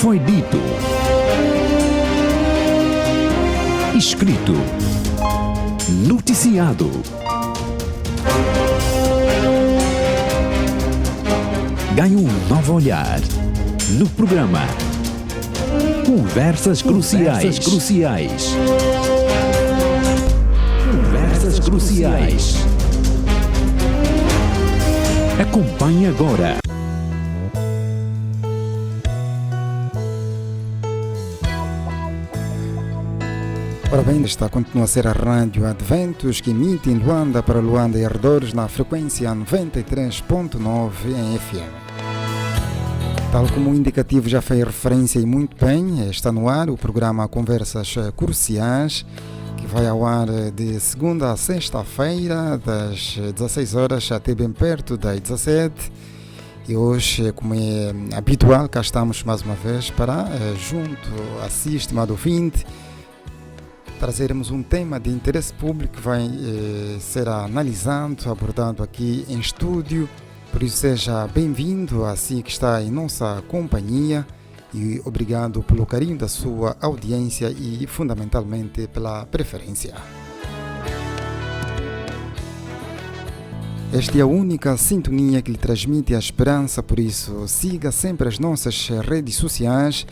Foi dito, escrito, noticiado. Ganhe um novo olhar no programa Conversas Cruciais. Conversas Cruciais. Acompanhe agora. Ora bem, esta continua a ser a Rádio Adventos, que emite em Luanda para Luanda e arredores na frequência 93.9 em FM. Tal como o indicativo já fez referência e muito bem, está no ar o programa Conversas Cruciais, que vai ao ar de segunda a sexta-feira, das 16 horas até bem perto das 17. E hoje, como é habitual, cá estamos mais uma vez para, junto a si, estimado ouvinte, trazermos um tema de interesse público que vai ser analisado, abordado aqui em estúdio. Por isso, seja bem-vindo a si que está em nossa companhia e obrigado pelo carinho da sua audiência e, fundamentalmente, pela preferência. Esta é a única sintonia que lhe transmite a esperança, por isso, siga sempre as nossas redes sociais,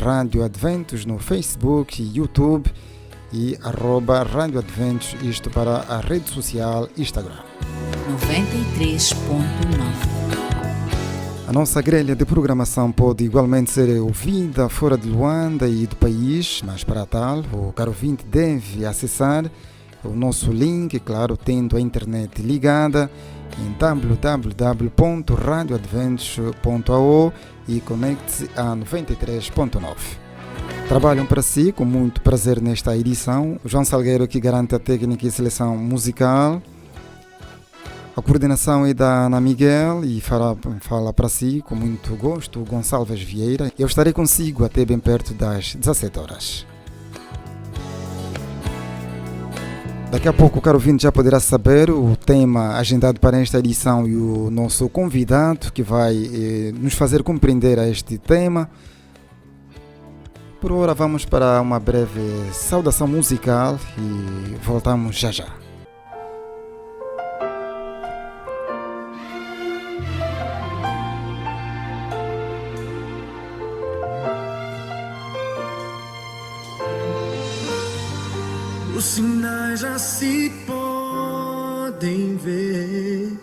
Rádio Adventos no Facebook e YouTube e @Rádio Adventos, isto para a rede social Instagram. 93.9. A nossa grelha de programação pode igualmente ser ouvida fora de Luanda e do país, mas para tal, o caro ouvinte deve acessar o nosso link, claro, tendo a internet ligada em www.radioadventos.ao e conecte-se a 93.9. Trabalham para si com muito prazer nesta edição o João Salgueiro, que garante a técnica e seleção musical. A coordenação é da Ana Miguel e fala para si com muito gosto o Gonçalves Vieira. Eu estarei consigo até bem perto das 17 horas. Daqui a pouco o caro ouvinte já poderá saber o tema agendado para esta edição e o nosso convidado que vai nos fazer compreender a este tema. Por ora vamos para uma breve saudação musical e voltamos já já. Os sinais já se podem ver,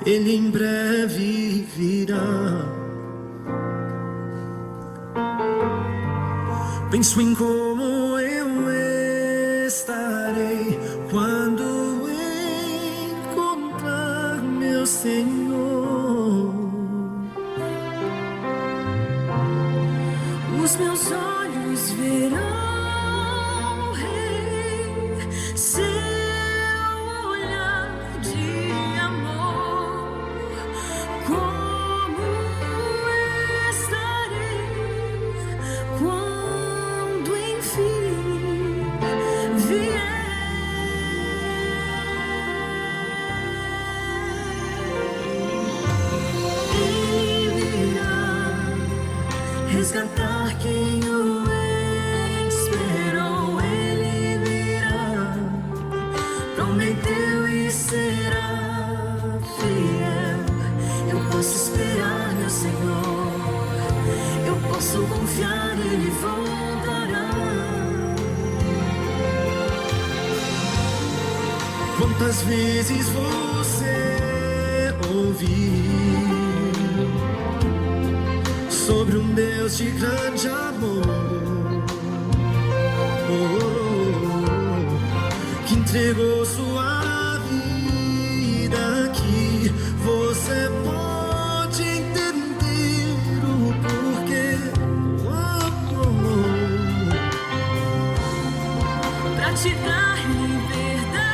ele em breve virá. Penso em como eu estarei quando encontrar meu Senhor. Os meus olhos verão seu olhar de amor, como estarei quando enfim vier. Ele virá resgatar quem o prometeu e será fiel. Eu posso esperar, meu Senhor. Eu posso confiar, Ele voltará. Quantas vezes você ouviu sobre um Deus de grande amor, que entregou sua vida, que você pode entender o porquê. Pra te dar liberdade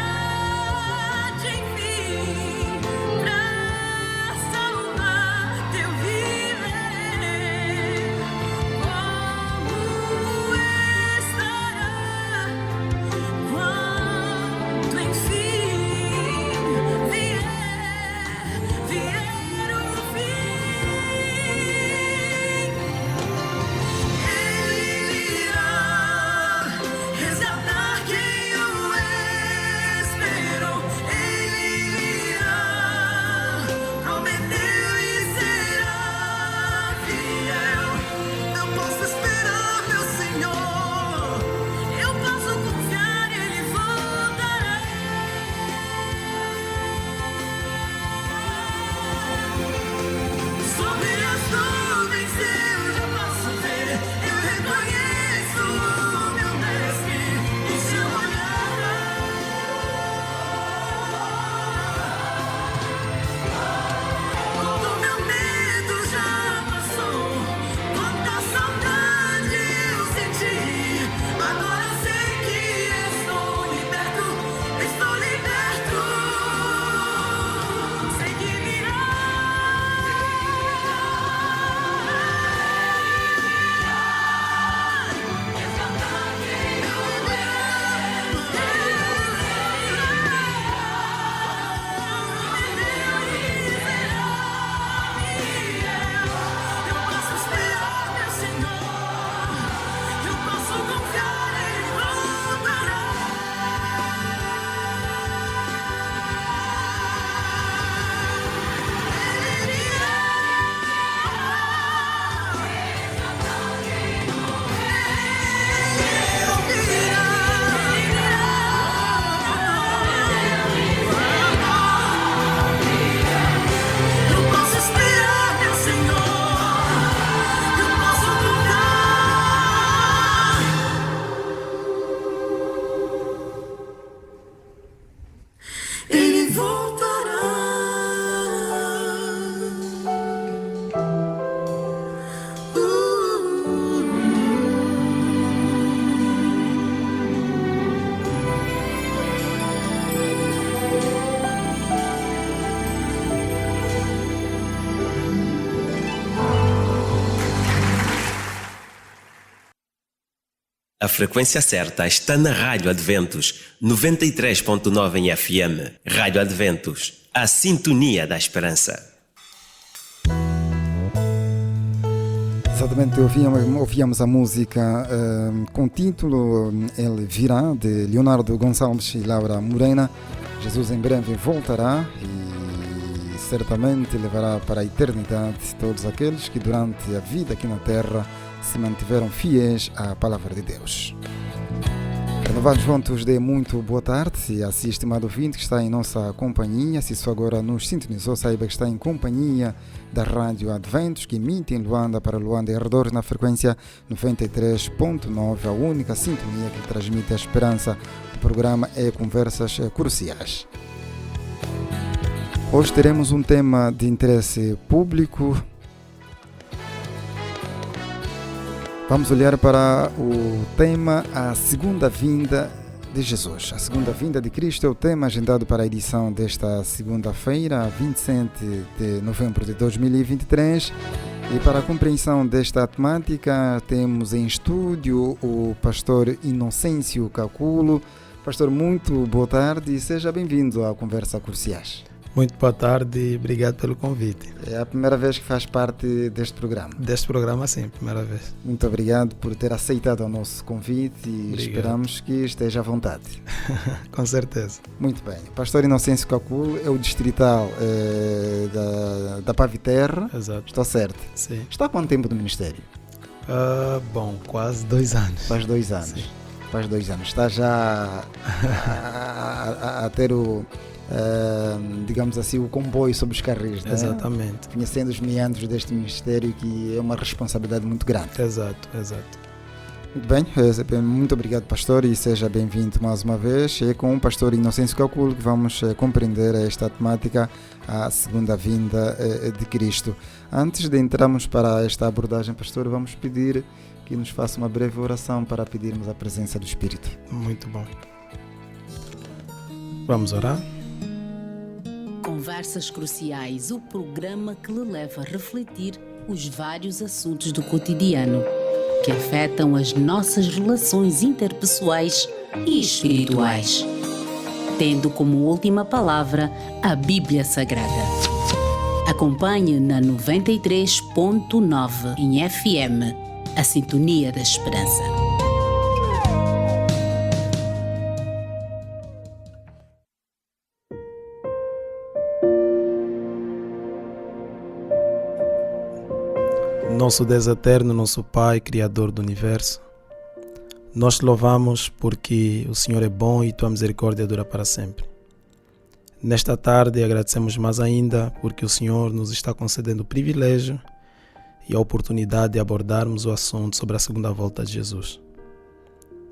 em mim, pra salvar teu viver. Como estará quando enfim vier A frequência certa está na Rádio Adventos, 93.9 em FM. Rádio Adventos, a sintonia da esperança. Exatamente, ouvíamos a música com o título Ele Virá, de Leonardo Gonçalves e Laura Morena. Jesus em breve voltará e certamente levará para a eternidade todos aqueles que durante a vida aqui na Terra se mantiveram fiéis à Palavra de Deus. Renovados juntos, dê muito boa tarde e assim, estimado ouvinte que está em nossa companhia. Se isso agora nos sintonizou, saiba que está em companhia da Rádio Adventos, que emite em Luanda para Luanda e arredores na frequência 93.9, a única sintonia que transmite a esperança. O programa é Conversas Cruciais. Hoje teremos um tema de interesse público. Vamos olhar para o tema A Segunda Vinda de Jesus. A Segunda Vinda de Cristo é o tema agendado para a edição desta segunda-feira, 27 de novembro de 2023. E para a compreensão desta temática, temos em estúdio o pastor Inocêncio Caculo. Pastor, muito boa tarde e seja bem-vindo à Conversa Cruciais. Muito boa tarde e obrigado pelo convite. É a primeira vez que faz parte deste programa. Deste programa, sim, primeira vez. Muito obrigado por ter aceitado o nosso convite e esperamos que esteja à vontade. Com certeza. Muito bem. Pastor Inocêncio Caculo é o distrital da Paviterra. Exato. Estou certo? Sim. Está há quanto tempo no ministério? Bom, quase 2 anos. Faz 2 anos. Sim. Faz 2 anos. Está já a ter o... digamos assim, o comboio sobre os carris, né? Exatamente. Conhecendo os meandros deste ministério, que é uma responsabilidade muito grande. Exato. Muito bem, muito obrigado, pastor, e seja bem-vindo mais uma vez. É com o pastor Inocêncio Caculo que vamos compreender esta temática, a segunda vinda de Cristo. Antes de entrarmos para esta abordagem, pastor, vamos pedir que nos faça uma breve oração para pedirmos a presença do Espírito. Muito bom. Vamos orar? Conversas Cruciais, o programa que lhe leva a refletir os vários assuntos do cotidiano que afetam as nossas relações interpessoais e espirituais, tendo como última palavra a Bíblia Sagrada. Acompanhe na 93.9 em FM, a sintonia da esperança. Nosso Deus eterno, nosso Pai, Criador do Universo, nós te louvamos porque o Senhor é bom e tua misericórdia dura para sempre. Nesta tarde agradecemos mais ainda porque o Senhor nos está concedendo o privilégio e a oportunidade de abordarmos o assunto sobre a segunda volta de Jesus.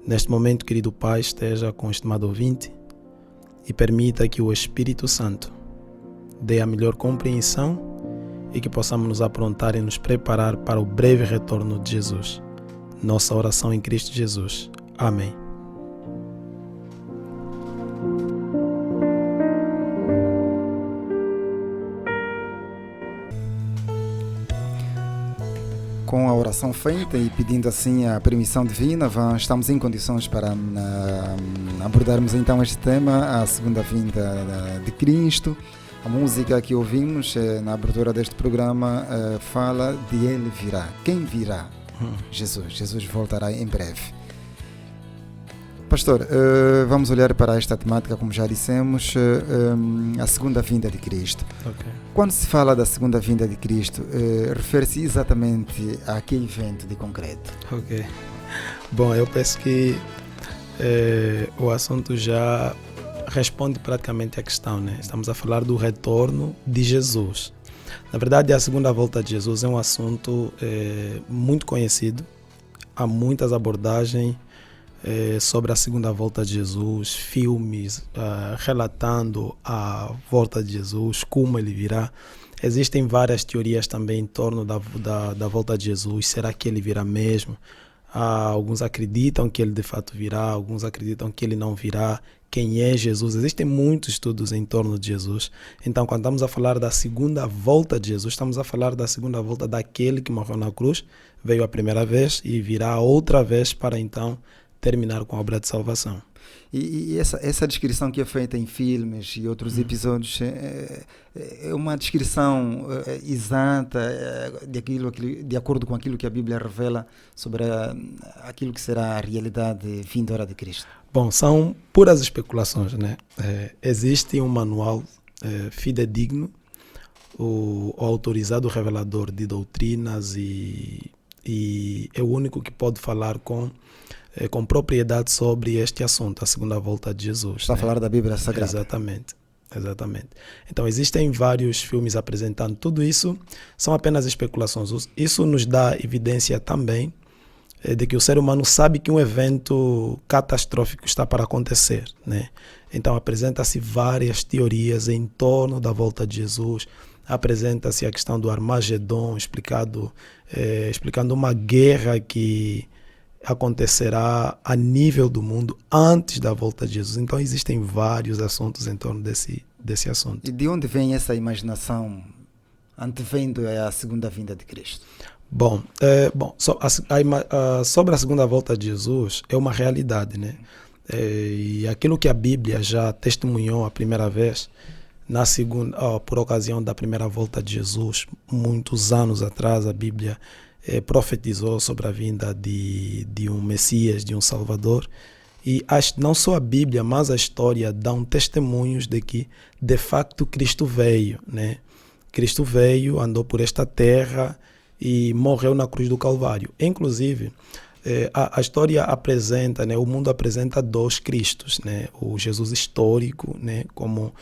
Neste momento, querido Pai, esteja com o estimado ouvinte e permita que o Espírito Santo dê a melhor compreensão e que possamos nos aprontar e nos preparar para o breve retorno de Jesus. Nossa oração em Cristo Jesus. Amém. Com a oração feita e pedindo assim a permissão divina, estamos em condições para abordarmos então este tema, a segunda vinda de Cristo. A música que ouvimos na abertura deste programa fala de Ele virá. Quem virá? Jesus. Jesus voltará em breve. Pastor, vamos olhar para esta temática, como já dissemos, a segunda vinda de Cristo. Okay. Quando se fala da segunda vinda de Cristo, refere-se exatamente a que evento de concreto? Ok. Bom, eu penso que o assunto já responde praticamente à questão, né? Estamos a falar do retorno de Jesus. Na verdade, a segunda volta de Jesus é um assunto muito conhecido. Há muitas abordagens sobre a segunda volta de Jesus, filmes relatando a volta de Jesus, como ele virá. Existem várias teorias também em torno da volta de Jesus. Será que ele virá mesmo? Alguns acreditam que ele de fato virá, alguns acreditam que ele não virá. Quem é Jesus? Existem muitos estudos em torno de Jesus. Então, quando estamos a falar da segunda volta de Jesus, estamos a falar da segunda volta daquele que morreu na cruz, veio a primeira vez e virá outra vez para então terminar com a obra de salvação. E essa descrição que é feita em filmes e outros episódios é uma descrição exata de acordo com aquilo que a Bíblia revela sobre aquilo que será a realidade vindoura de Cristo. Bom, são puras especulações, né? Existe um manual fidedigno, o autorizado revelador de doutrinas e é o único que pode falar com propriedade sobre este assunto, a segunda volta de Jesus. Está a falar da Bíblia Sagrada. Exatamente. Então, existem vários filmes apresentando tudo isso, são apenas especulações. Isso nos dá evidência também de que o ser humano sabe que um evento catastrófico está para acontecer, né? Então, apresenta-se várias teorias em torno da volta de Jesus, apresenta-se a questão do Armagedon, explicando uma guerra que acontecerá a nível do mundo antes da volta de Jesus. Então existem vários assuntos em torno desse assunto. E de onde vem essa imaginação antevendo a segunda vinda de Cristo? Sobre a segunda volta de Jesus é uma realidade, né? E aquilo que a Bíblia já testemunhou a primeira vez, por ocasião da primeira volta de Jesus, muitos anos atrás, a Bíblia profetizou sobre a vinda de um Messias, de um Salvador. E não só a Bíblia, mas a história dão testemunhos de que, de facto, Cristo veio, né? Cristo veio, andou por esta terra e morreu na cruz do Calvário. Inclusive, a história apresenta, né, o mundo apresenta dois Cristos, né? O Jesus histórico, né, como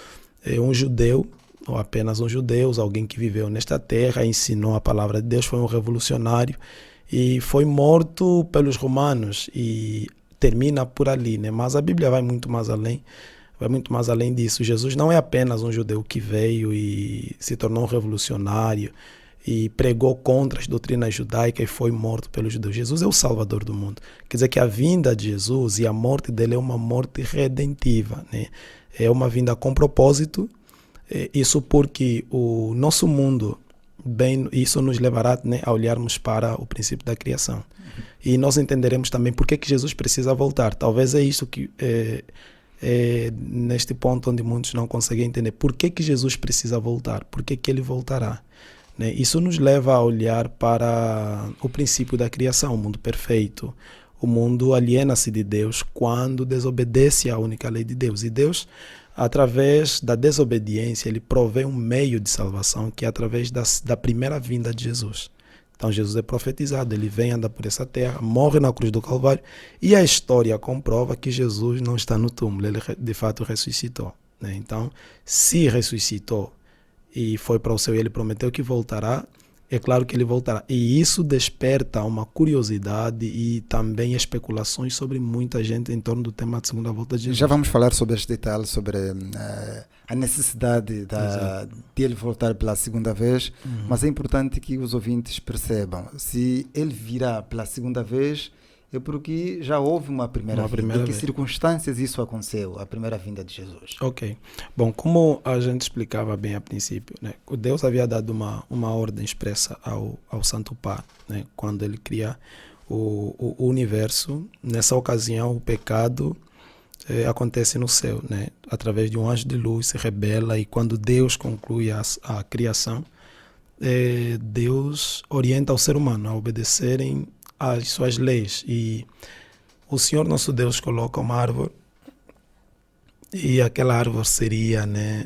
um judeu, ou apenas um judeu, alguém que viveu nesta terra, ensinou a palavra de Deus, foi um revolucionário e foi morto pelos romanos e termina por ali, né? Mas a Bíblia vai muito mais além disso. Jesus não é apenas um judeu que veio e se tornou um revolucionário e pregou contra as doutrinas judaicas e foi morto pelos judeus. Jesus é o Salvador do mundo. Quer dizer que a vinda de Jesus e a morte dele é uma morte redentiva, né? É uma vinda com propósito. Isso porque o nosso mundo, isso nos levará, né, a olharmos para o princípio da criação. E nós entenderemos também por que Jesus precisa voltar. Talvez é isso que neste ponto onde muitos não conseguem entender. Por que Jesus precisa voltar? Por que ele voltará? Né? Isso nos leva a olhar para o princípio da criação, o mundo perfeito. O mundo aliena-se de Deus quando desobedece à única lei de Deus. E Deus, através da desobediência, ele provê um meio de salvação, que é através da primeira vinda de Jesus. Então Jesus é profetizado, ele vem, anda por essa terra, morre na cruz do Calvário, e a história comprova que Jesus não está no túmulo, ele de fato ressuscitou, né? Então, se ressuscitou e foi para o céu e ele prometeu que voltará, é claro que ele voltará. E isso desperta uma curiosidade e também especulações sobre muita gente em torno do tema de segunda volta de Jesus. Já vamos falar sobre este detalhe, sobre a necessidade de ele voltar pela segunda vez, mas é importante que os ouvintes percebam, se ele virá pela segunda vez, é porque já houve uma primeira vinda. Em que circunstâncias isso aconteceu, a primeira vinda de Jesus? Ok. Bom, como a gente explicava bem a princípio, né, Deus havia dado uma ordem expressa ao Santo Pai, né, quando ele cria o universo. Nessa ocasião, o pecado acontece no céu, né, através de um anjo de luz, se rebela, e quando Deus conclui a criação, Deus orienta o ser humano a obedecerem as suas leis, e o Senhor nosso Deus coloca uma árvore, e aquela árvore seria, né,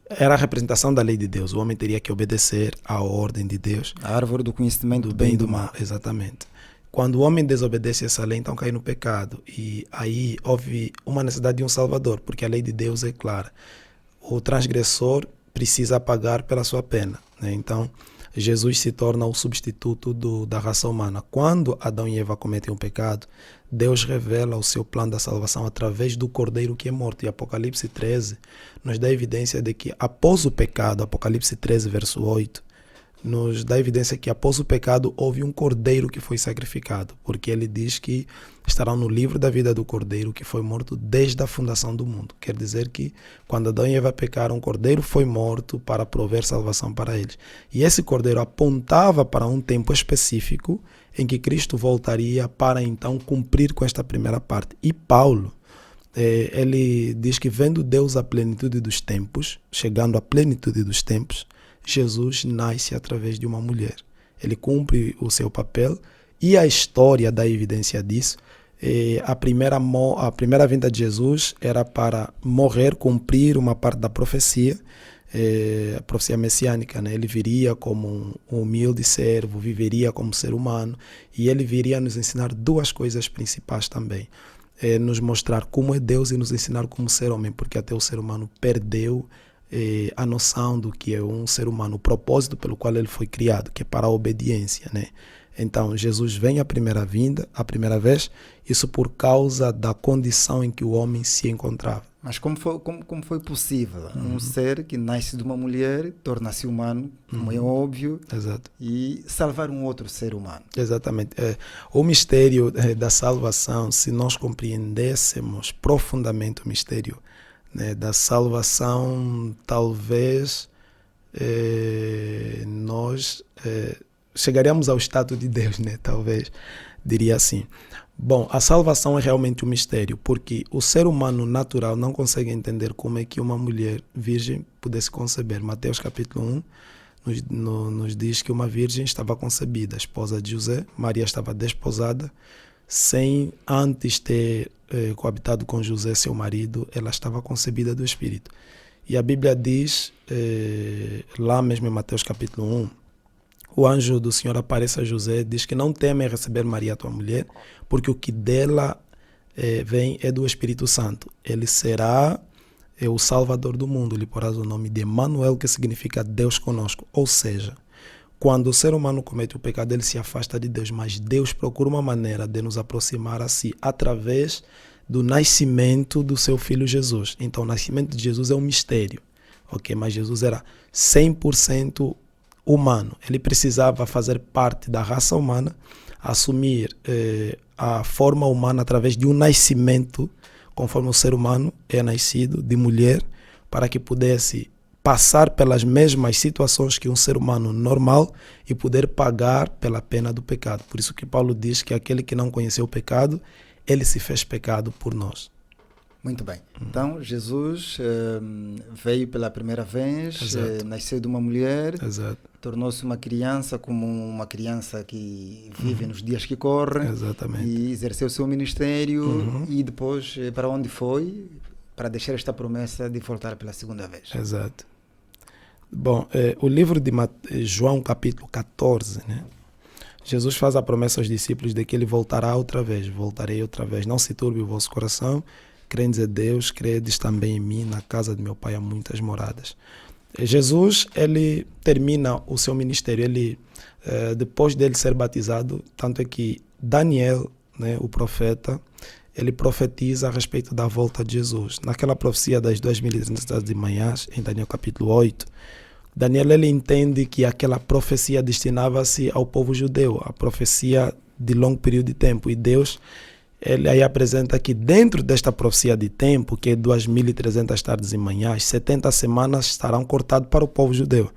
era a representação da lei de Deus. O homem teria que obedecer à ordem de Deus, a árvore do conhecimento do bem e do mal. Exatamente. Quando o homem desobedece essa lei, então cai no pecado, e aí houve uma necessidade de um Salvador, porque a lei de Deus é clara: o transgressor precisa pagar pela sua pena, né? Então Jesus se torna o substituto da raça humana. Quando Adão e Eva cometem um pecado, Deus revela o seu plano da salvação através do Cordeiro que é morto. E Apocalipse 13 nos dá evidência de que após o pecado, Apocalipse 13, verso 8, nos dá evidência que após o pecado houve um cordeiro que foi sacrificado, porque ele diz que estará no livro da vida do cordeiro que foi morto desde a fundação do mundo. Quer dizer que quando Adão e Eva pecaram, um cordeiro foi morto para prover salvação para eles. E esse cordeiro apontava para um tempo específico em que Cristo voltaria para então cumprir com esta primeira parte. E Paulo, ele diz que vendo Deus a plenitude dos tempos, chegando à plenitude dos tempos, Jesus nasce através de uma mulher. Ele cumpre o seu papel e a história dá evidência disso. A primeira vinda de Jesus era para morrer, cumprir uma parte da profecia, a profecia messiânica, né? Ele viria como um humilde servo, viveria como ser humano e ele viria nos ensinar duas coisas principais também. Nos mostrar como é Deus e nos ensinar como ser homem, porque até o ser humano perdeu a noção do que é um ser humano, o propósito pelo qual ele foi criado, que é para a obediência, né? Então, Jesus vem a primeira vez, isso por causa da condição em que o homem se encontrava. Mas como foi possível um ser que nasce de uma mulher, torna-se humano, como é óbvio, Exato. e salvar um outro ser humano? Exatamente. O mistério da salvação, se nós compreendêssemos profundamente o mistério, né, da salvação, talvez nós chegaríamos ao estado de Deus, né? Talvez, diria assim. Bom, a salvação é realmente um mistério, porque o ser humano natural não consegue entender como é que uma mulher virgem pudesse conceber. Mateus capítulo 1 nos diz que uma virgem estava concebida, a esposa de José. Maria estava desposada, sem antes ter coabitado com José, seu marido, ela estava concebida do Espírito. E a Bíblia diz, lá mesmo em Mateus capítulo 1, o anjo do Senhor aparece a José, diz que não teme receber Maria, tua mulher, porque o que dela vem é do Espírito Santo. Ele será o Salvador do mundo, lhe porás o nome de Emanuel, que significa Deus conosco. Ou seja, quando o ser humano comete o pecado, ele se afasta de Deus, mas Deus procura uma maneira de nos aproximar a si, através do nascimento do seu Filho Jesus. Então, o nascimento de Jesus é um mistério, ok? Mas Jesus era 100% humano. Ele precisava fazer parte da raça humana, assumir a forma humana através de um nascimento, conforme o ser humano é nascido, de mulher, para que pudesse passar pelas mesmas situações que um ser humano normal e poder pagar pela pena do pecado. Por isso que Paulo diz que aquele que não conheceu o pecado, ele se fez pecado por nós. Muito bem. Então, Jesus veio pela primeira vez, nasceu de uma mulher, tornou-se uma criança como uma criança que vive nos dias que correm. Exatamente. E exerceu o seu ministério e depois para onde foi? Para deixar esta promessa de voltar pela segunda vez. Exato. Bom, o livro de João capítulo 14, né? Jesus faz a promessa aos discípulos de que ele voltará outra vez. Voltarei outra vez. Não se turbe o vosso coração. Credes em Deus, credes também em mim. Na casa de meu Pai há muitas moradas. Jesus, ele termina o seu ministério. Ele, depois dele ser batizado, tanto é que Daniel, né, o profeta, ele profetiza a respeito da volta de Jesus. Naquela profecia das 2300 de manhãs, em Daniel capítulo 8, Daniel ele entende que aquela profecia destinava-se ao povo judeu, a profecia de longo período de tempo. E Deus, ele aí apresenta que dentro desta profecia de tempo, que é 2300 tardes e manhãs, 70 semanas estarão cortadas para o povo judeu,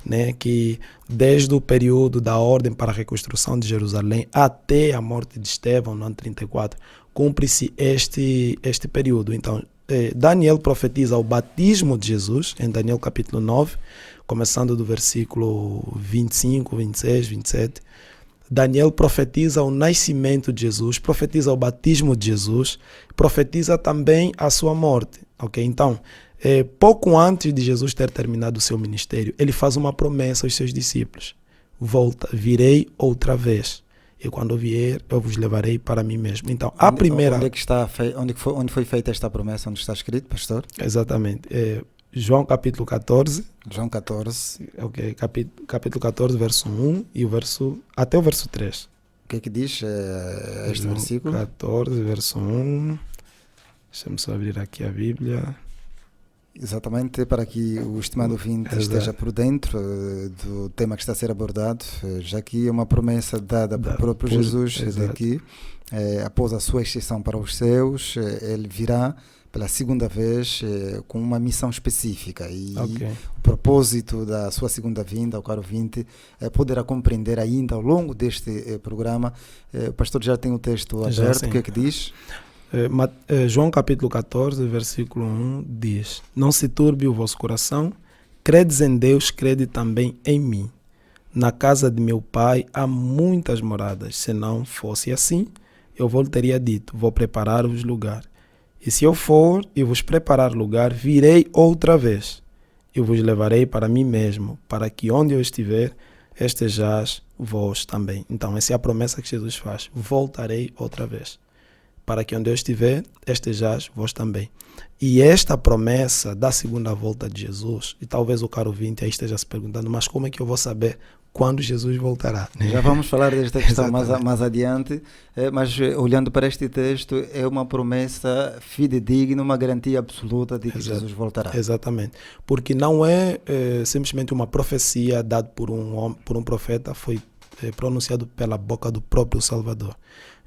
né? Que desde o período da ordem para a reconstrução de Jerusalém até a morte de Estevão, no ano 34, cumpre-se este período. Então, Daniel profetiza o batismo de Jesus, em Daniel capítulo 9, começando do versículo 25, 26, 27. Daniel profetiza o nascimento de Jesus, profetiza o batismo de Jesus, profetiza também a sua morte. Okay? Então, pouco antes de Jesus ter terminado o seu ministério, ele faz uma promessa aos seus discípulos. Virei outra vez. E quando vier, eu vos levarei para mim mesmo. Então, a primeira... Onde foi feita esta promessa? Onde está escrito, pastor? Exatamente. João capítulo 14. João 14. Ok, capítulo 14, verso 1 e até o verso 3. O que é que diz este João versículo? 14, verso 1. Deixa-me só abrir aqui a Bíblia. Exatamente, para que o estimado ouvinte esteja por dentro do tema que está a ser abordado, já que é uma promessa dada pelo próprio Jesus, de que após a sua exceção para os céus, ele virá pela segunda vez com uma missão específica. E o propósito da sua segunda vinda, ao caro ouvinte, poderá compreender ainda ao longo deste programa. O pastor já tem o texto aberto, o que é que diz? João capítulo 14, versículo 1 diz: Não se turbe o vosso coração, credes em Deus, crede também em mim. Na casa de meu pai há muitas moradas, se não fosse assim, eu vos teria dito, vou preparar-vos lugar. E se eu for e vos preparar lugar, virei outra vez, e vos levarei para mim mesmo, para que onde eu estiver, estejais vós também. Então essa é a promessa que Jesus faz: voltarei outra vez, para que onde eu estiver, estejais vós também. E esta promessa da segunda volta de Jesus, e talvez o caro ouvinte aí esteja se perguntando, mas como é que eu vou saber quando Jesus voltará? Já vamos falar desta questão mais adiante, mas olhando para este texto, é uma promessa fidedigna, uma garantia absoluta de que Jesus voltará. Exatamente, porque não é simplesmente uma profecia dada por um profeta, foi pronunciado pela boca do próprio Salvador.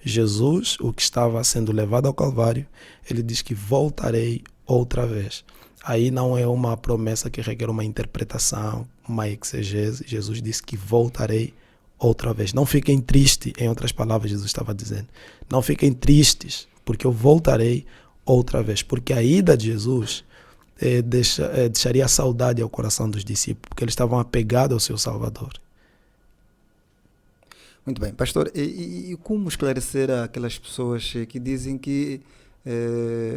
Jesus, o que estava sendo levado ao Calvário, ele diz que voltarei outra vez. Aí não é uma promessa que requer uma interpretação, uma exegese. Jesus disse que voltarei outra vez. Não fiquem tristes, em outras palavras, Jesus estava dizendo. Não fiquem tristes, porque eu voltarei outra vez. Porque a ida de Jesus deixaria saudade ao coração dos discípulos, porque eles estavam apegados ao seu Salvador. Muito bem, pastor, e como esclarecer aquelas pessoas que dizem que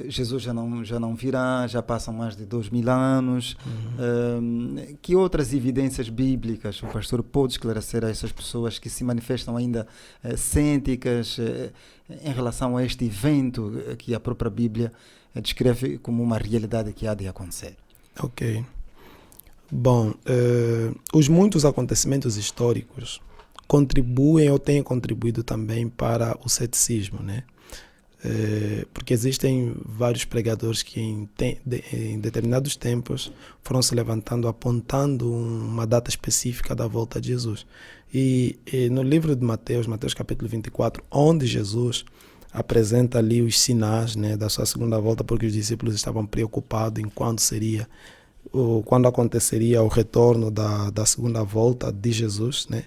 Jesus já não virá, já passam mais de 2000 anos, que outras evidências bíblicas o pastor pode esclarecer a essas pessoas que se manifestam ainda céticas em relação a este evento que a própria Bíblia descreve como uma realidade que há de acontecer? Ok. Bom, os muitos acontecimentos históricos contribuem ou têm contribuído também para o ceticismo, né? Porque existem vários pregadores que em determinados tempos foram se levantando apontando uma data específica da volta de Jesus. E no livro de Mateus capítulo 24, onde Jesus apresenta ali os sinais, né, da sua segunda volta, porque os discípulos estavam preocupados em quando aconteceria o retorno da segunda volta de Jesus, né?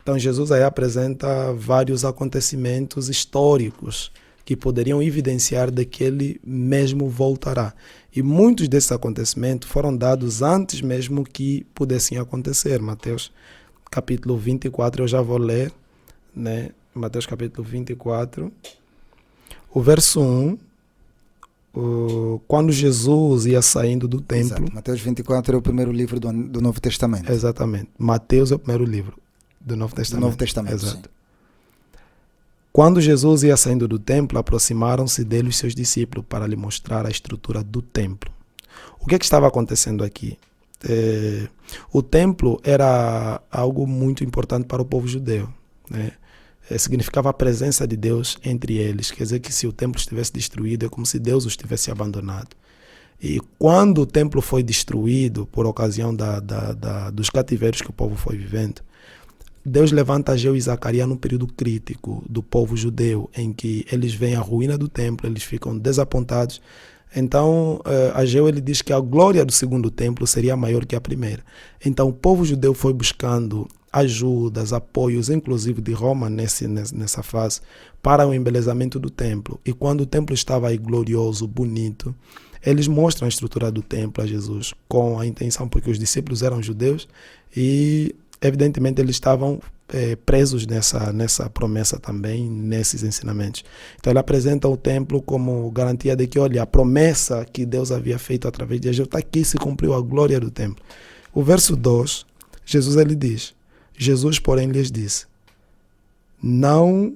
Então Jesus aí apresenta vários acontecimentos históricos que poderiam evidenciar de que ele mesmo voltará. E muitos desses acontecimentos foram dados antes mesmo que pudessem acontecer. Mateus capítulo 24, eu já vou ler, né? Mateus capítulo 24, o verso 1, quando Jesus ia saindo do templo. Exato. Mateus 24 é o primeiro livro do Novo Testamento. Exatamente. Mateus é o primeiro livro do Novo Testamento. Do Novo Testamento, exato. sim. Quando Jesus ia saindo do templo, aproximaram-se dele os seus discípulos para lhe mostrar a estrutura do templo. O que estava acontecendo aqui? O templo era algo muito importante para o povo judeu, né? Significava a presença de Deus entre eles. Quer dizer que se o templo estivesse destruído, é como se Deus os tivesse abandonado. E quando o templo foi destruído por ocasião dos cativeiros que o povo foi vivendo, Deus levanta Ageu e Zacarias num período crítico do povo judeu, em que eles veem a ruína do templo, eles ficam desapontados. Então, Ageu ele diz que a glória do segundo templo seria maior que a primeira. Então, o povo judeu foi buscando ajudas, apoios, inclusive de Roma nessa fase, para o embelezamento do templo. E quando o templo estava aí glorioso, bonito, eles mostram a estrutura do templo a Jesus, com a intenção, porque os discípulos eram judeus e evidentemente eles estavam presos nessa promessa também, nesses ensinamentos. Então ele apresenta o templo como garantia de que, olha, a promessa que Deus havia feito através de Ageu está aqui, se cumpriu a glória do templo. O verso 2, Jesus, porém, lhes disse: não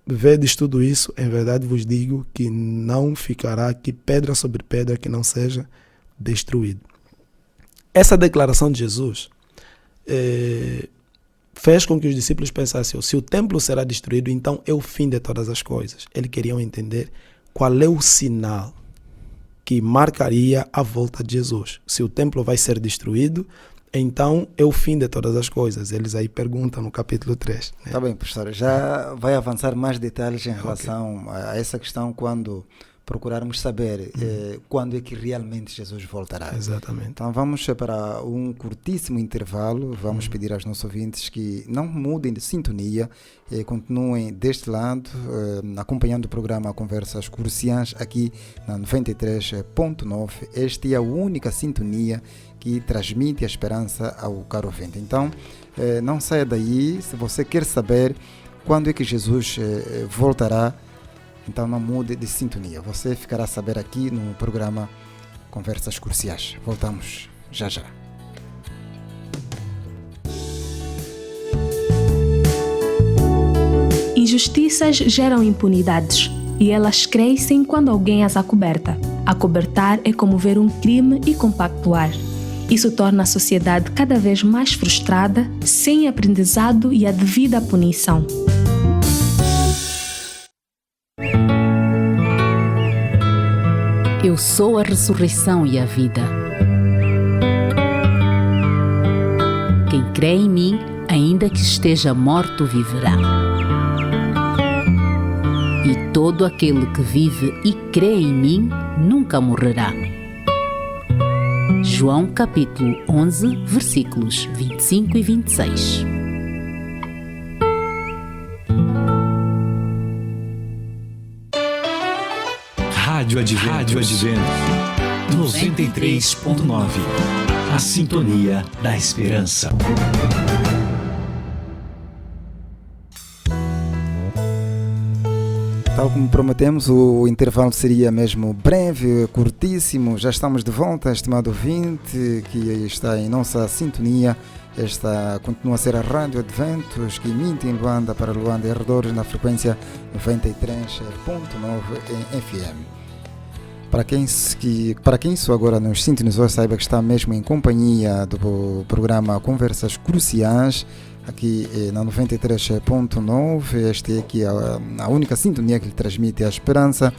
vedes tudo isso, em verdade vos digo que não ficará aqui pedra sobre pedra que não seja destruído. Essa declaração de Jesus fez com que os discípulos pensassem: se o templo será destruído, então é o fim de todas as coisas. Eles queriam entender qual é o sinal que marcaria a volta de Jesus. Se o templo vai ser destruído, então é o fim de todas as coisas. Eles aí perguntam no capítulo 3. Né? Tá bem, professor. Já vai avançar mais detalhes em relação a essa questão quando procurarmos saber quando é que realmente Jesus voltará. Exatamente. Então vamos para um curtíssimo intervalo. Vamos pedir aos nossos ouvintes que não mudem de sintonia, continuem deste lado, acompanhando o programa Conversas Cruciais aqui na 93.9. Esta é a única sintonia que transmite a esperança ao caro ouvinte. Então, não saia daí. Se você quer saber quando é que Jesus voltará, então não mude de sintonia. Você ficará a saber aqui no programa Conversas Cruciais. Voltamos já já. Injustiças geram impunidades e elas crescem quando alguém as acoberta. Acobertar é como ver um crime e compactuar. Isso torna a sociedade cada vez mais frustrada, sem aprendizado e a devida punição. Eu sou a ressurreição e a vida. Quem crê em mim, ainda que esteja morto, viverá. E todo aquele que vive e crê em mim, nunca morrerá. João capítulo 11, versículos 25 e 26. Rádio Advento 93.9. A sintonia da esperança. Tal como prometemos, o intervalo seria mesmo breve, curtíssimo. Já estamos de volta, estimado ouvinte, que está em nossa sintonia. Esta continua a ser a Rádio Adventos, que emite em Luanda para Luanda e arredores na frequência 93.9 em FM. Para quem isso agora nos sintonizou, saiba que está mesmo em companhia do programa Conversas Cruciais, aqui na 93.9. Esta é aqui a única sintonia que lhe transmite a esperança.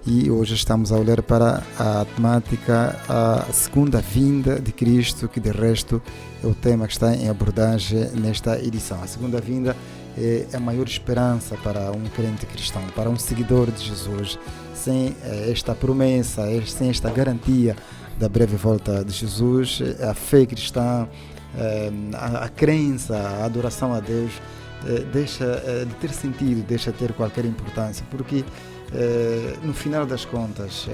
E hoje estamos a olhar para a temática, a segunda vinda de Cristo, que de resto é o tema que está em abordagem nesta edição. A segunda vinda é a maior esperança para um crente cristão, para um seguidor de Jesus. Sem esta promessa, sem esta garantia da breve volta de Jesus, a fé cristã, a crença, a adoração a Deus deixa de ter sentido, deixa de ter qualquer importância, porque no final das contas,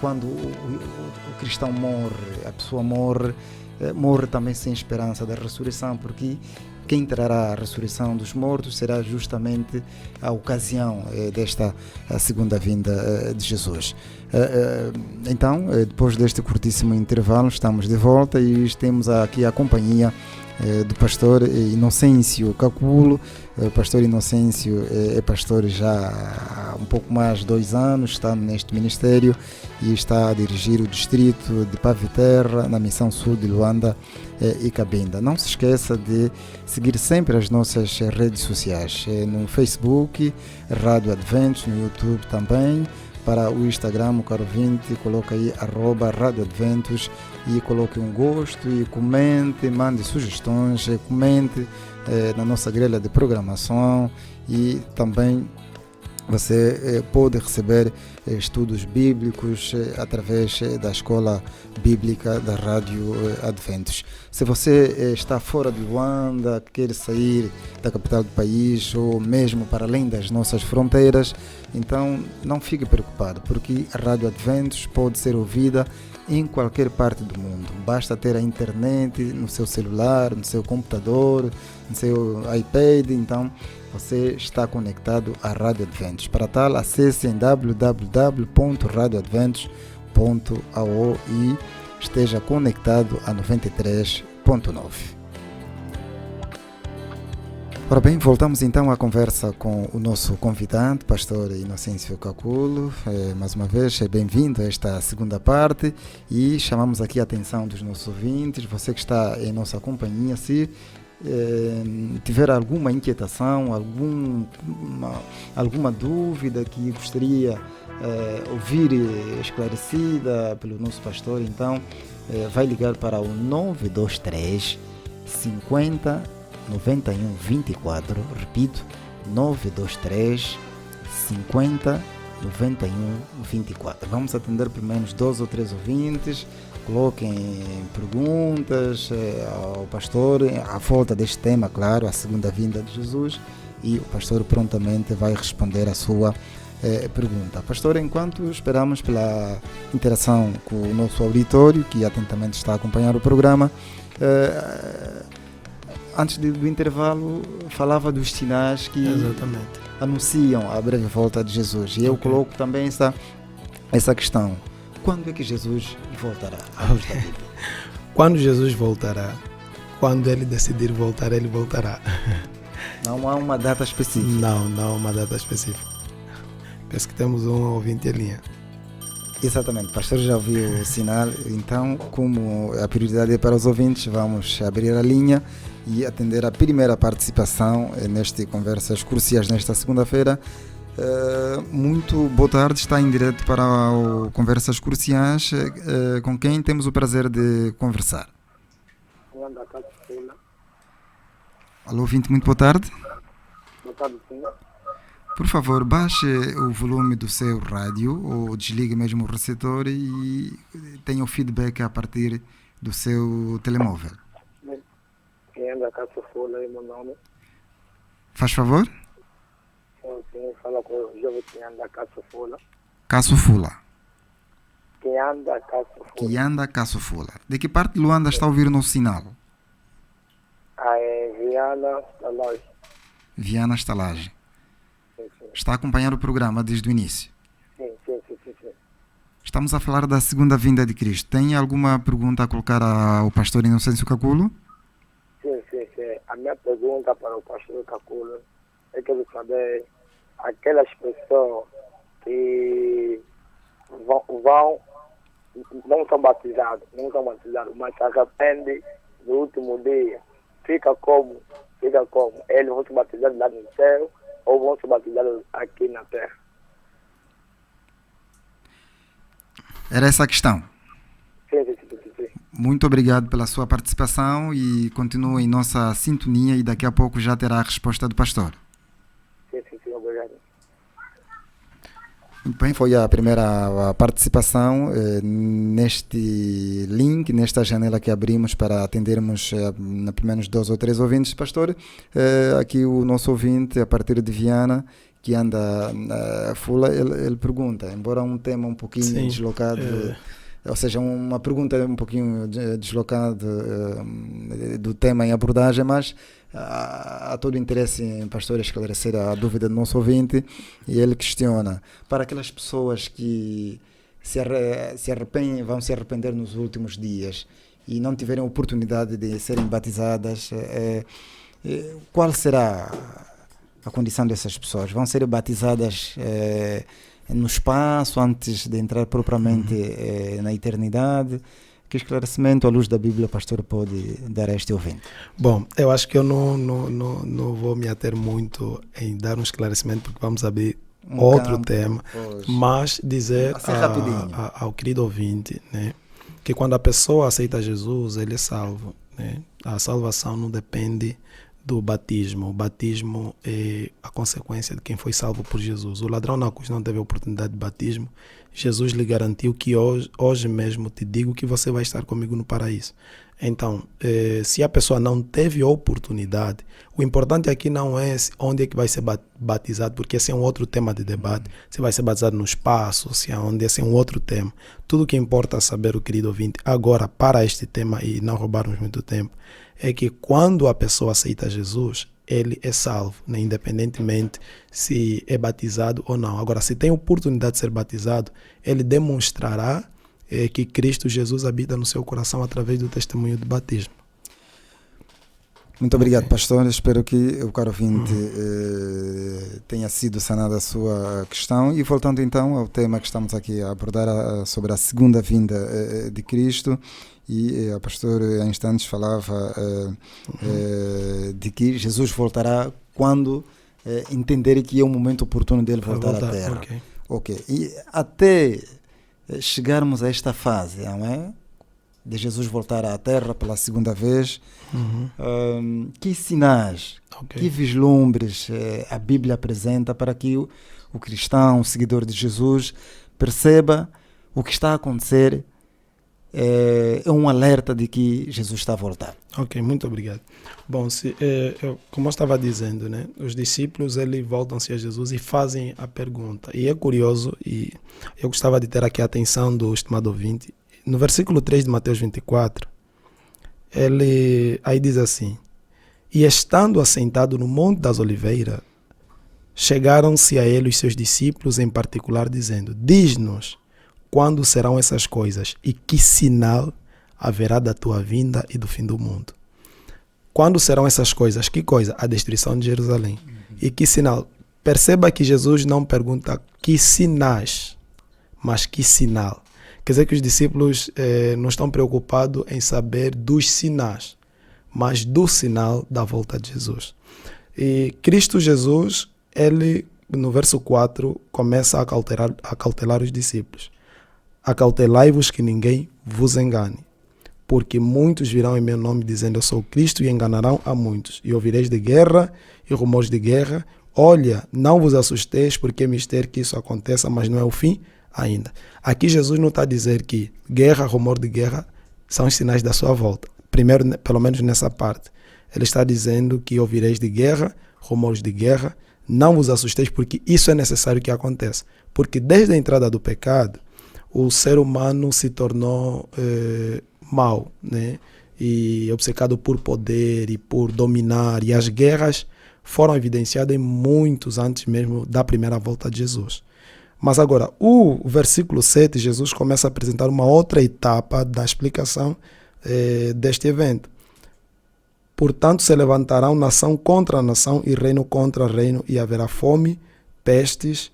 quando o cristão morre, a pessoa morre também sem esperança da ressurreição, porque quem trará a ressurreição dos mortos será justamente a ocasião desta segunda vinda de Jesus. Então, depois deste curtíssimo intervalo, estamos de volta e temos aqui a companhia do pastor Inocêncio Caculo. O pastor Inocêncio é pastor já há um pouco mais de 2 anos, está neste ministério e está a dirigir o distrito de Paviterra, na missão sul de Luanda e Cabinda. Não se esqueça de seguir sempre as nossas redes sociais, no Facebook, Rádio Adventos, no YouTube também. Para o Instagram, o caro ouvinte, coloca aí @Rádio Adventos e coloque um gosto e comente, mande sugestões, comente na nossa grelha de programação e também você pode receber estudos bíblicos através da Escola Bíblica da Rádio Adventos. Se você está fora de Luanda, quer sair da capital do país ou mesmo para além das nossas fronteiras, então não fique preocupado, porque a Rádio Adventos pode ser ouvida em qualquer parte do mundo. Basta ter a internet no seu celular, no seu computador, no seu iPad, então você está conectado à Rádio Adventos. Para tal, acesse em www.radioadventos.ao e esteja conectado a 93.9. Ora bem, voltamos então à conversa com o nosso convidado, pastor Inocêncio Caculo. Mais uma vez, bem-vindo a esta segunda parte e chamamos aqui a atenção dos nossos ouvintes, você que está em nossa companhia, se tiver alguma inquietação, alguma dúvida que gostaria ouvir esclarecida pelo nosso pastor, então vai ligar para o 923 50 91 24, repito, 923 50 91 24. Vamos atender pelo menos 2 ou 3 ouvintes. Coloquem perguntas ao pastor à volta deste tema, claro, a segunda vinda de Jesus, e o pastor prontamente vai responder a sua pergunta. Pastor, enquanto esperamos pela interação com o nosso auditório, que atentamente está a acompanhar o programa, antes do intervalo falava dos sinais que anunciam a breve volta de Jesus, e eu coloco também essa questão: quando é que Jesus voltará? Quando Jesus voltará? Quando ele decidir voltar, ele voltará. Não há uma data específica? Não há uma data específica. Penso que temos um ouvinte em linha. Exatamente, o pastor já ouviu o sinal, então, como a prioridade é para os ouvintes, vamos abrir a linha e atender a primeira participação neste Conversas Cruciais nesta segunda-feira. Muito boa tarde, está em direto para o Conversas Cruciais, com quem temos o prazer de conversar. Alô, ouvinte, muito boa tarde. Boa tarde, senhor. Por favor, baixe o volume do seu rádio ou desligue mesmo o receptor e tenha o feedback a partir do seu telemóvel. Quem anda cá, Sofola, é meu nome. Faz favor? Sim, fala com o jovem que anda cá, Sofola. Caçufula. Quem anda cá, Sofola. Que anda Caçufula. De que parte de Luanda está a ouvir o nosso sinal? É Viana Estalagem. Viana Estalagem. Sim. Está a acompanhar o programa desde o início? Sim. Estamos a falar da segunda vinda de Cristo. Tem alguma pergunta a colocar ao pastor Inocêncio Caculo? Sim. A minha pergunta para o pastor Caculo é que eu quero saber aquelas pessoas que não são batizadas, mas se arrependem no último dia. Fica como? Eles vão se batizar lá no céu ou vão se batizar aqui na terra? Era essa a questão? Sim. Muito obrigado pela sua participação e continue em nossa sintonia e daqui a pouco já terá a resposta do pastor. Sim, obrigado. Muito bem, foi a primeira participação neste link, nesta janela que abrimos para atendermos pelo menos 2 ou 3 ouvintes. Pastor, aqui o nosso ouvinte, a partir de Viana, que anda a Fula, ele pergunta, embora um tema um pouquinho deslocado, ou seja, uma pergunta um pouquinho deslocada do tema em abordagem, mas há todo o interesse em pastor esclarecer a dúvida do nosso ouvinte, e ele questiona, para aquelas pessoas que vão se arrepender nos últimos dias e não tiverem oportunidade de serem batizadas, qual será a condição dessas pessoas? Vão ser batizadas no espaço antes de entrar propriamente na eternidade? Que esclarecimento à luz da Bíblia o pastor pode dar a este ouvinte? Bom, eu acho que eu não vou me ater muito em dar um esclarecimento, porque vamos abrir outro tema, mas dizer ao querido ouvinte, né, que quando a pessoa aceita Jesus, ele é salvo, né? A salvação não depende do batismo. O batismo é a consequência de quem foi salvo por Jesus. O ladrão na cruz não teve a oportunidade de batismo. Jesus lhe garantiu que hoje mesmo te digo que você vai estar comigo no paraíso. Então, se a pessoa não teve oportunidade, o importante aqui não é onde é que vai ser batizado, porque esse é um outro tema de debate. Se vai ser batizado no espaço, se é onde, esse é um outro tema. Tudo o que importa saber, o querido ouvinte, agora para este tema e não roubarmos muito tempo, é que quando a pessoa aceita Jesus, ele é salvo, né? Independentemente se é batizado ou não. Agora, se tem oportunidade de ser batizado, ele demonstrará que Cristo Jesus habita no seu coração através do testemunho de batismo. Muito obrigado, pastor. Espero que o caro ouvinte tenha sido sanada a sua questão. E voltando então ao tema que estamos aqui a abordar sobre a segunda vinda de Cristo, e a pastor há instantes falava de que Jesus voltará quando entender que é o momento oportuno dele voltar à Terra. Okay. Ok. E até chegarmos a esta fase, não é? De Jesus voltar à Terra pela segunda vez, que sinais, que vislumbres a Bíblia apresenta para que o cristão, o seguidor de Jesus, perceba o que está a acontecer? É um alerta de que Jesus está a voltar. Ok, muito obrigado. Bom, como eu estava dizendo, né, os discípulos eles voltam-se a Jesus e fazem a pergunta. E é curioso, e eu gostava de ter aqui a atenção do estimado ouvinte. No versículo 3 de Mateus 24, ele aí diz assim: e estando assentado no Monte das Oliveiras, chegaram-se a ele os seus discípulos em particular, dizendo: diz-nos quando serão essas coisas e que sinal haverá da tua vinda e do fim do mundo. Quando serão essas coisas? Que coisa? A destruição de Jerusalém. E que sinal? Perceba que Jesus não pergunta que sinais, mas que sinal. Quer dizer que os discípulos não estão preocupados em saber dos sinais, mas do sinal da volta de Jesus. E Cristo Jesus, ele, no verso 4, começa a cautelar os discípulos. Acautelai-vos que ninguém vos engane, porque muitos virão em meu nome dizendo eu sou Cristo e enganarão a muitos. E ouvireis de guerra e rumores de guerra. Olha, não vos assusteis, porque é mistério que isso aconteça, mas não é o fim ainda. Aqui Jesus não está a dizer que guerra, rumor de guerra são os sinais da sua volta. Primeiro, pelo menos nessa parte. Ele está dizendo que ouvireis de guerra, rumores de guerra. Não vos assusteis, porque isso é necessário que aconteça. Porque desde a entrada do pecado, o ser humano se tornou mau, né? E obcecado por poder e por dominar. E as guerras foram evidenciadas em muitos antes mesmo da primeira volta de Jesus. Mas agora, o versículo 7, Jesus começa a apresentar uma outra etapa da explicação deste evento. Portanto, se levantarão nação contra nação e reino contra reino, e haverá fome, pestes,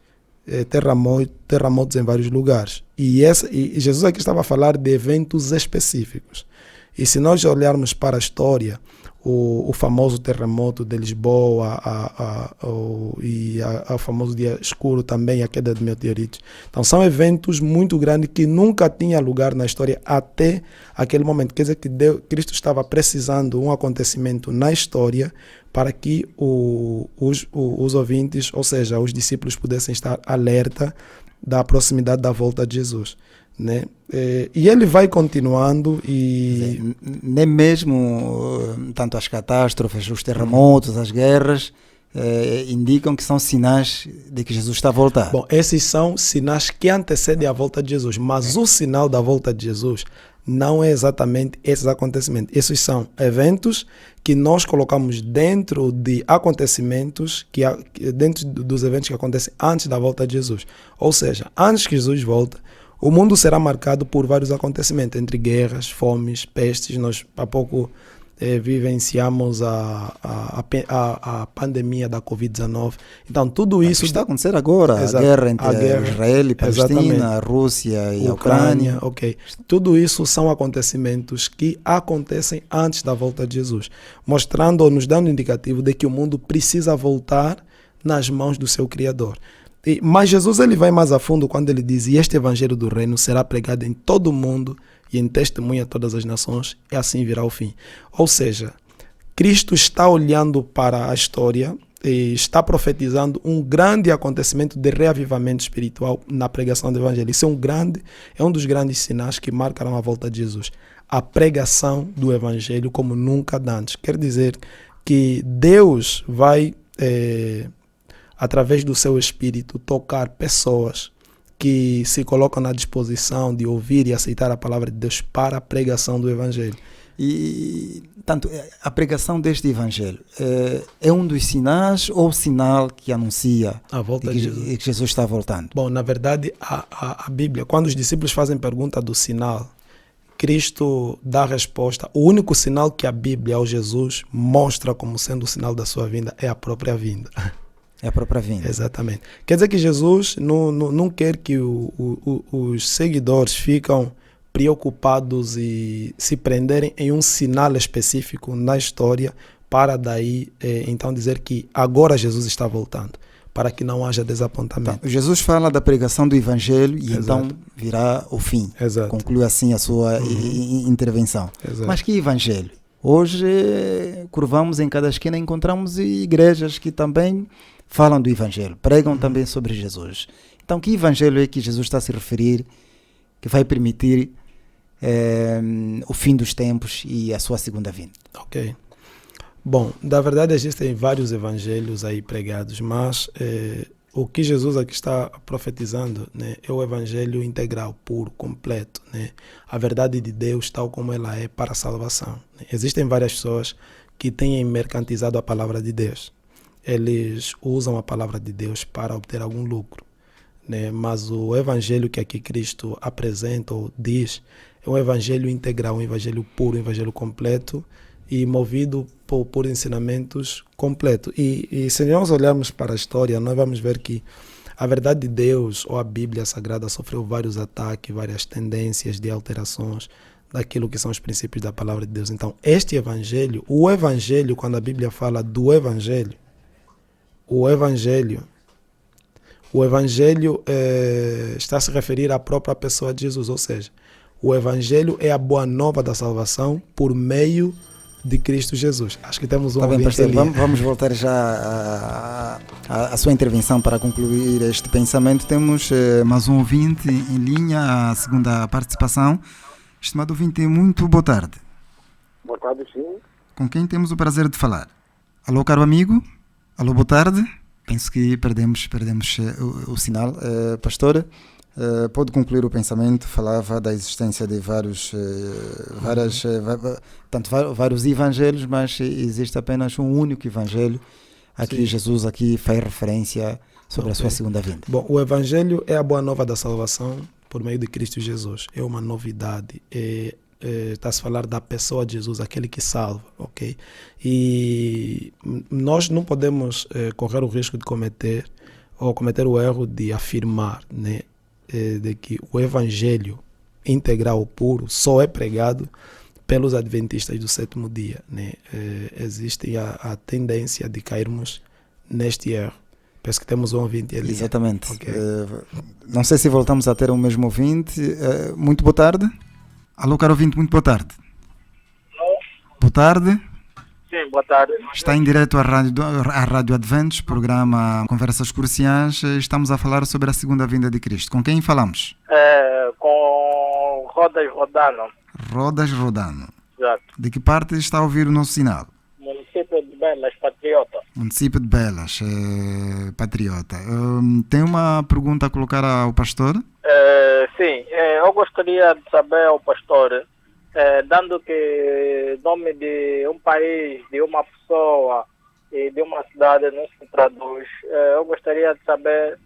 terremotos em vários lugares. E Jesus aqui estava a falar de eventos específicos. E se nós olharmos para a história, o famoso terremoto de Lisboa o famoso dia escuro também, a queda de meteoritos. Então são eventos muito grandes que nunca tinham lugar na história até aquele momento. Quer dizer que Cristo estava precisando de um acontecimento na história para que os ouvintes, ou seja, os discípulos, pudessem estar alerta da proximidade da volta de Jesus, né? E ele vai continuando e... Nem mesmo tanto as catástrofes, os terremotos, as guerras, indicam que são sinais de que Jesus está a voltar. Bom, esses são sinais que antecedem a volta de Jesus, mas o sinal da volta de Jesus não é exatamente esses acontecimentos. Esses são eventos que nós colocamos dentro de acontecimentos, dentro dos eventos que acontecem antes da volta de Jesus. Ou seja, antes que Jesus volte, o mundo será marcado por vários acontecimentos, entre guerras, fomes, pestes. Nós há pouco vivenciamos a pandemia da Covid-19. Então, tudo isso... está a acontecer agora, a guerra entre Israel e Palestina, a Rússia e a Ucrânia. Ok. Tudo isso são acontecimentos que acontecem antes da volta de Jesus, mostrando ou nos dando indicativo de que o mundo precisa voltar nas mãos do seu Criador. Mas Jesus ele vai mais a fundo quando ele diz: e este evangelho do reino será pregado em todo o mundo e em testemunha a todas as nações, e assim virá o fim. Ou seja, Cristo está olhando para a história e está profetizando um grande acontecimento de reavivamento espiritual na pregação do evangelho. Isso é um dos grandes sinais que marcarão a volta de Jesus. A pregação do evangelho como nunca antes. Quer dizer que Deus vai... através do seu Espírito, tocar pessoas que se colocam na disposição de ouvir e aceitar a palavra de Deus para a pregação do Evangelho. E, tanto, a pregação deste Evangelho é um dos sinais ou o sinal que anuncia a volta de que Jesus está voltando? Bom, na verdade, a Bíblia, quando os discípulos fazem pergunta do sinal, Cristo dá a resposta. O único sinal que a Bíblia ou Jesus mostra como sendo o sinal da sua vinda é a própria vinda. É a própria vinda. Exatamente. Quer dizer que Jesus não quer que os seguidores ficam preocupados e se prenderem em um sinal específico na história para daí então dizer que agora Jesus está voltando. para que não haja desapontamento. Então, Jesus fala da pregação do Evangelho e Exato. então virá o fim. Exato. Conclui assim a sua intervenção. Exato. Mas que Evangelho? Hoje, curvamos em cada esquina, encontramos igrejas que também falam do Evangelho, pregam também sobre Jesus. Então, que Evangelho é que Jesus está a se referir, que vai permitir o fim dos tempos e a sua segunda vinda? Ok. Bom, na verdade existem vários evangelhos aí pregados, mas o que Jesus aqui está profetizando, né, é o evangelho integral, puro, completo, né? A verdade de Deus tal como ela é para a salvação. Né? Existem várias pessoas que têm mercantilizado a palavra de Deus. Eles usam a palavra de Deus para obter algum lucro, né? Mas o evangelho que aqui Cristo apresenta ou diz é um evangelho integral, um evangelho puro, um evangelho completo e movido por ensinamentos completos. E se nós olharmos para a história, nós vamos ver que a verdade de Deus ou a Bíblia Sagrada sofreu vários ataques, várias tendências de alterações daquilo que são os princípios da palavra de Deus. Então, este evangelho, o evangelho, quando a Bíblia fala do evangelho, o evangelho está a se referir à própria pessoa de Jesus, ou seja, o evangelho é a boa nova da salvação por meio de Cristo Jesus. Acho que temos Tá bem, pastor, vamos voltar já à sua intervenção para concluir este pensamento. Temos mais um ouvinte em linha, a segunda participação. Estimado ouvinte, muito boa tarde. Boa tarde, sim. Com quem temos o prazer de falar? Alô, caro amigo? Alô, boa tarde. Penso que perdemos o sinal. Pastor, pode concluir o pensamento. Falava da existência de vários evangelhos, mas existe apenas um único evangelho a que Jesus aqui faz referência sobre a sua segunda vinda. Bom, o evangelho é a boa nova da salvação por meio de Cristo Jesus. É uma novidade. Está-se a falar da pessoa de Jesus, aquele que salva, ok? E nós não podemos correr o risco de cometer o erro de afirmar, né, de que o evangelho integral puro só é pregado pelos adventistas do sétimo dia, né? Existe a tendência de cairmos neste erro. Penso que temos um ouvinte ali. Exatamente. Okay. Não sei se voltamos a ter o mesmo ouvinte. Muito boa tarde. Alô, caro ouvinte, muito boa tarde. Alô? Boa tarde. Sim, boa tarde. Está em direto à Rádio Adventos, programa Conversas Cruciais. Estamos a falar sobre a segunda vinda de Cristo. Com quem falamos? Com Rodas Rodano. Rodas Rodano. Exato. De que parte está a ouvir o nosso sinal? Município de Belas, Patriota. Município de Belas, Patriota. Tem uma pergunta a colocar ao pastor? Sim, eu gostaria de saber ao pastor, dando que nome de um país, de uma pessoa e de uma cidade não se traduz, eu gostaria de saber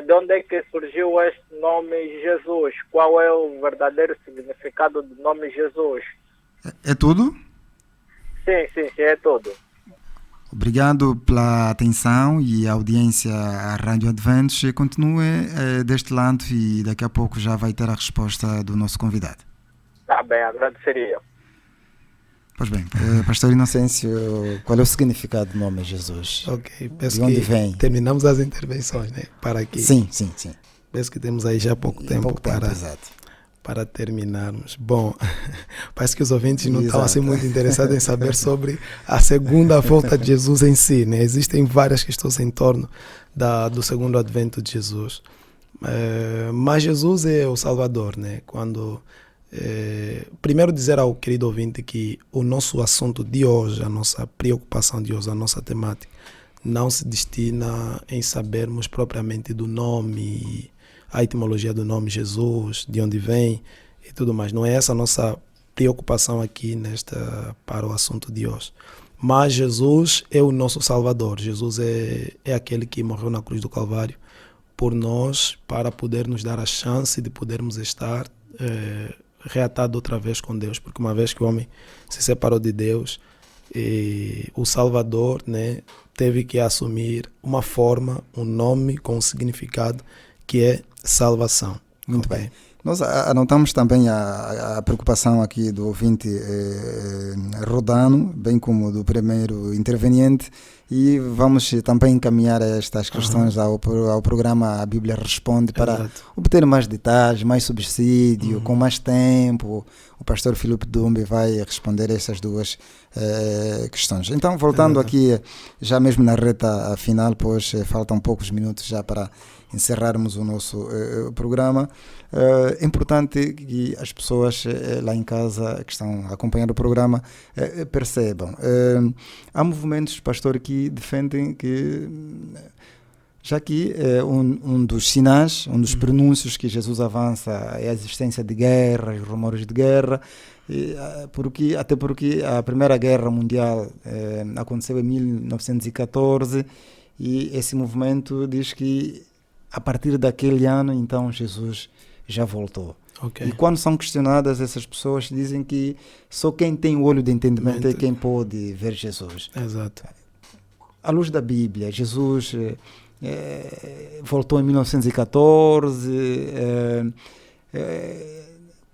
de onde é que surgiu este nome Jesus, qual é o verdadeiro significado do nome Jesus. É tudo? Sim, é tudo. Obrigado pela atenção e audiência à Rádio Adventos. Continue deste lado e daqui a pouco já vai ter a resposta do nosso convidado. Tá bem, agradeceria. Pois bem, pastor Inocêncio, qual é o significado do nome Jesus? Ok, penso de onde que vem? Terminamos as intervenções, né? Para aqui. Sim. Penso que temos aí já pouco tempo Exato. Para terminarmos. Bom, parece que os ouvintes não estão assim muito interessados em saber sobre a segunda volta de Jesus em si, né? Existem várias questões em torno do segundo advento de Jesus. Mas Jesus é o Salvador, né? Primeiro dizer ao querido ouvinte que o nosso assunto de hoje, a nossa preocupação de hoje, a nossa temática, não se destina em sabermos propriamente do nome, a etimologia do nome Jesus, de onde vem e tudo mais. Não é essa a nossa preocupação aqui para o assunto de hoje. Mas Jesus é o nosso Salvador. Jesus é aquele que morreu na cruz do Calvário por nós, para poder nos dar a chance de podermos estar reatado outra vez com Deus. Porque uma vez que o homem se separou de Deus, o Salvador, né, teve que assumir uma forma, um nome com um significado que é salvação. Muito bem. Nós anotamos também a preocupação aqui do ouvinte Rodano, bem como do primeiro interveniente, e vamos também encaminhar estas questões ao programa A Bíblia Responde para obter mais detalhes, mais subsídio, com mais tempo. O pastor Filipe Dumbe vai responder a essas duas questões. Então, voltando aqui, já mesmo na reta final, pois faltam poucos minutos já para encerrarmos o nosso programa. É importante que as pessoas lá em casa que estão acompanhando o programa percebam. Há movimentos, pastor, que defendem que, já que um dos sinais, um dos prenúncios que Jesus avança é a existência de guerras, rumores de guerra, até porque a Primeira Guerra Mundial aconteceu em 1914 e esse movimento diz que a partir daquele ano, então, Jesus já voltou. Okay. E quando são questionadas, essas pessoas dizem que só quem tem o olho de entendimento é quem pode ver Jesus. Exato. À luz da Bíblia, Jesus voltou em 1914.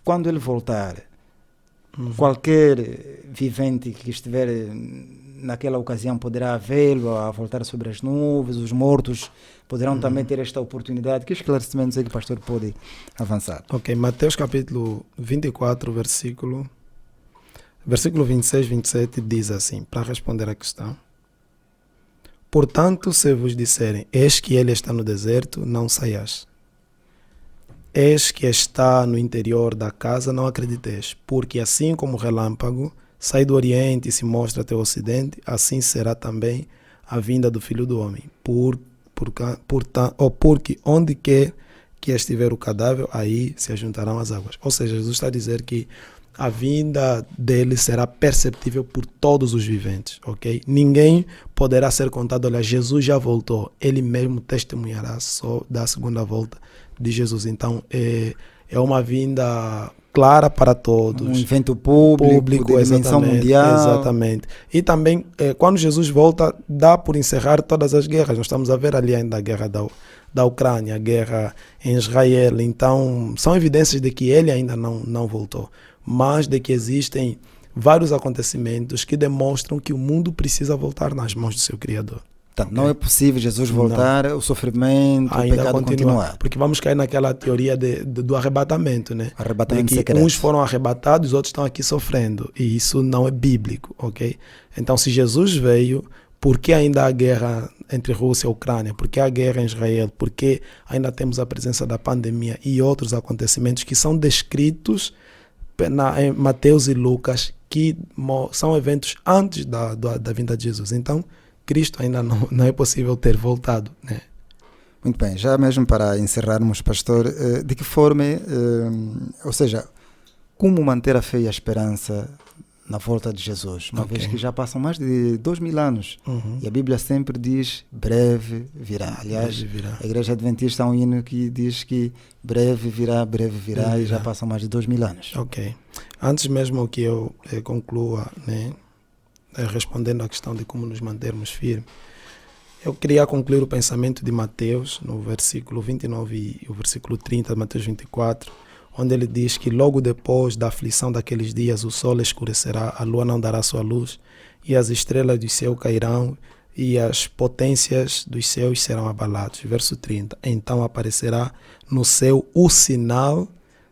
Quando ele voltar, qualquer vivente que estiver naquela ocasião poderá vê-lo a voltar sobre as nuvens, os mortos poderão também ter esta oportunidade. Que esclarecimentos é que o pastor pode avançar? Ok, Mateus capítulo 24, versículo 26, 27 diz assim, para responder à questão: portanto, se vos disserem, eis que ele está no deserto, não saias. Eis que está no interior da casa, não acrediteis, porque assim como o relâmpago sai do Oriente e se mostra até o Ocidente, assim será também a vinda do Filho do Homem. Porque onde quer que estiver o cadáver, aí se ajuntarão as águas. Ou seja, Jesus está a dizer que a vinda dele será perceptível por todos os viventes, ok? Ninguém poderá ser contado, olha, Jesus já voltou. Ele mesmo testemunhará só da segunda volta de Jesus. Então, é uma vinda clara para todos. Um evento público de dimensão mundial. Exatamente. E também, quando Jesus volta, dá por encerrar todas as guerras. Nós estamos a ver ali ainda a guerra da Ucrânia, a guerra em Israel. Então, são evidências de que ele ainda não voltou, mas de que existem vários acontecimentos que demonstram que o mundo precisa voltar nas mãos do seu Criador. Então, não é possível Jesus voltar, o sofrimento, o pecado continuar. Porque vamos cair naquela teoria do arrebatamento, né? Arrebatamento secreto. Uns foram arrebatados, os outros estão aqui sofrendo. E isso não é bíblico, ok? Então, se Jesus veio, por que ainda há guerra entre Rússia e Ucrânia? Por que há guerra em Israel? Por que ainda temos a presença da pandemia e outros acontecimentos que são descritos em Mateus e Lucas, que são eventos antes da vinda de Jesus? Então, Cristo ainda não é possível ter voltado, né? Muito bem, já mesmo para encerrarmos, pastor, de que forma, ou seja, como manter a fé e a esperança na volta de Jesus, uma vez que já passam mais de 2000 anos e a Bíblia sempre diz breve virá. Aliás, a Igreja Adventista há um hino que diz que breve virá e já passam mais de 2000 anos. Ok. Antes mesmo que eu conclua, né, respondendo à questão de como nos mantermos firmes, eu queria concluir o pensamento de Mateus no versículo 29 e o versículo 30 de Mateus 24, onde ele diz que logo depois da aflição daqueles dias o sol escurecerá, a lua não dará sua luz e as estrelas do céu cairão e as potências dos céus serão abaladas. Verso 30, então aparecerá no céu o sinal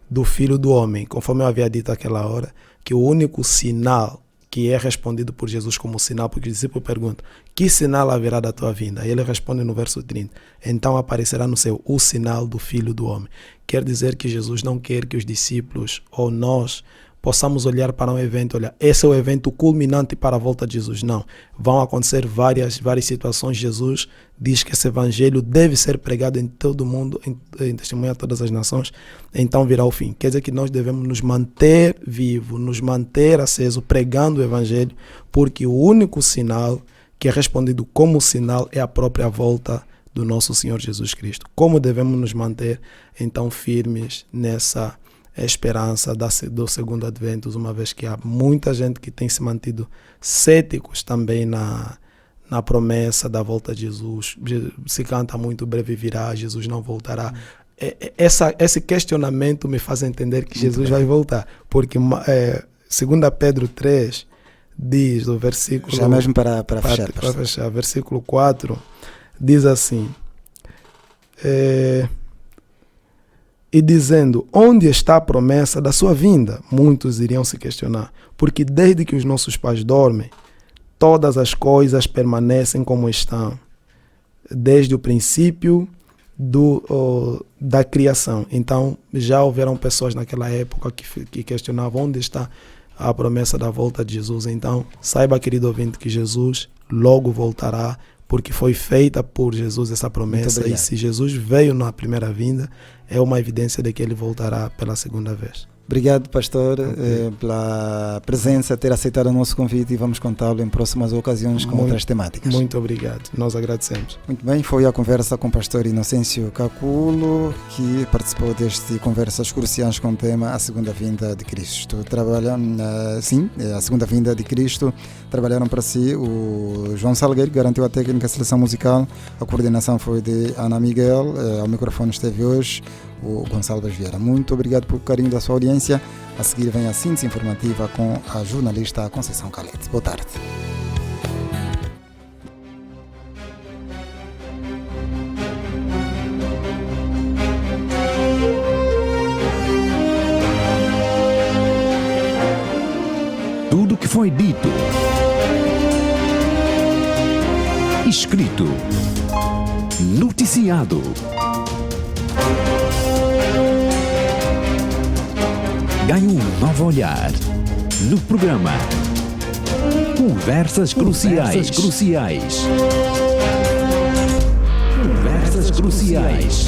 do Filho do Homem. Conforme eu havia dito àquela hora, que o único sinal que é respondido por Jesus como sinal, porque o discípulo pergunta, que sinal haverá da tua vinda? E ele responde no verso 30, então aparecerá no céu o sinal do Filho do Homem. Quer dizer que Jesus não quer que os discípulos ou nós possamos olhar para um evento, olha, esse é o evento culminante para a volta de Jesus. Não, vão acontecer várias situações. Jesus diz que esse evangelho deve ser pregado em todo o mundo, em testemunho a todas as nações, então virá o fim. Quer dizer que nós devemos nos manter vivos, nos manter acesos, pregando o evangelho, porque o único sinal que é respondido como sinal é a própria volta do nosso Senhor Jesus Cristo. Como devemos nos manter, então, firmes nessa esperança do segundo advento, uma vez que há muita gente que tem se mantido céticos também na promessa da volta de Jesus. Se canta muito, breve virá, Jesus não voltará. esse questionamento me faz entender que Jesus vai voltar, porque 2 Pedro 3 diz, o versículo... Já mesmo para fechar. Para fechar, versículo 4, diz assim... E dizendo, onde está a promessa da sua vinda? Muitos iriam se questionar, porque desde que os nossos pais dormem, todas as coisas permanecem como estão, desde o princípio da criação. Então, já houveram pessoas naquela época que questionavam onde está a promessa da volta de Jesus. Então, saiba, querido ouvinte, que Jesus logo voltará, porque foi feita por Jesus essa promessa, e se Jesus veio na primeira vinda, é uma evidência de que ele voltará pela segunda vez. Obrigado, pastor, pela presença, ter aceitado o nosso convite, e vamos contá-lo em próximas ocasiões com outras temáticas. Muito obrigado, nós agradecemos. Muito bem, foi a conversa com o pastor Inocêncio Caculo, que participou deste Conversas Cruciais com o tema A Segunda Vinda de Cristo. A Segunda Vinda de Cristo. Trabalharam para si o João Salgueiro, que garantiu a técnica, a seleção musical, a coordenação foi de Ana Miguel, ao microfone esteve hoje o Gonçalves Vieira. Muito obrigado pelo carinho da sua audiência. A seguir vem a síntese informativa com a jornalista Conceição Calete. Boa tarde. Tudo que foi dito, escrito, noticiado, ganhe um novo olhar no programa Conversas Cruciais. Conversas Cruciais.